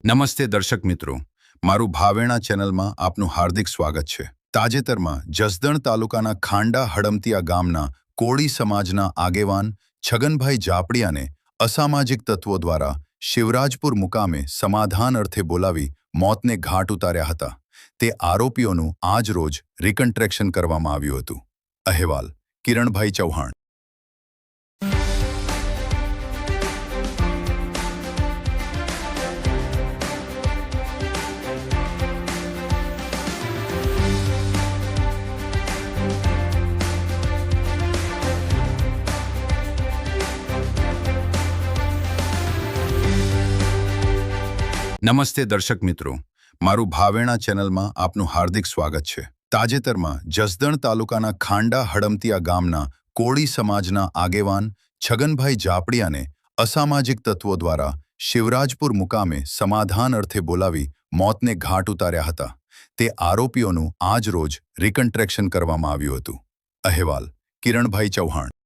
નમસ્તે દર્શક મિત્રો, મારું ભાવેણા ચેનલમાં આપનું હાર્દિક સ્વાગત છે. તાજેતરમાં જસદણ તાલુકાના ખાંડા હડમતિયા ગામના કોળી સમાજના આગેવાન છગનભાઈ જાપડિયાને અસામાજિક તત્વો દ્વારા શિવરાજપુર મુકામે સમાધાન અર્થે બોલાવી મોતને ઘાટ ઉતાર્યા હતા. તે આરોપીઓનું આજ રોજ રિકન્સ્ટ્રક્શન કરવામાં આવ્યું હતું. અહેવાલ કિરણભાઈ ચૌહાણ. નમસ્તે દર્શક મિત્રો, મારું ભાવેણા ચેનલમાં આપનું હાર્દિક સ્વાગત છે. તાજેતરમાં જસદણ તાલુકાના ખાંડા હડમતિયા ગામના કોળી સમાજના આગેવાન છગનભાઈ જાપડિયાને અસામાજિક તત્વો દ્વારા શિવરાજપુર મુકામે સમાધાન અર્થે બોલાવી મોતને ઘાટ ઉતાર્યા હતા. તે આરોપીઓનું આજ રોજ રિકન્સ્ટ્રક્શન કરવામાં આવ્યું હતું. અહેવાલ કિરણભાઈ ચૌહાણ.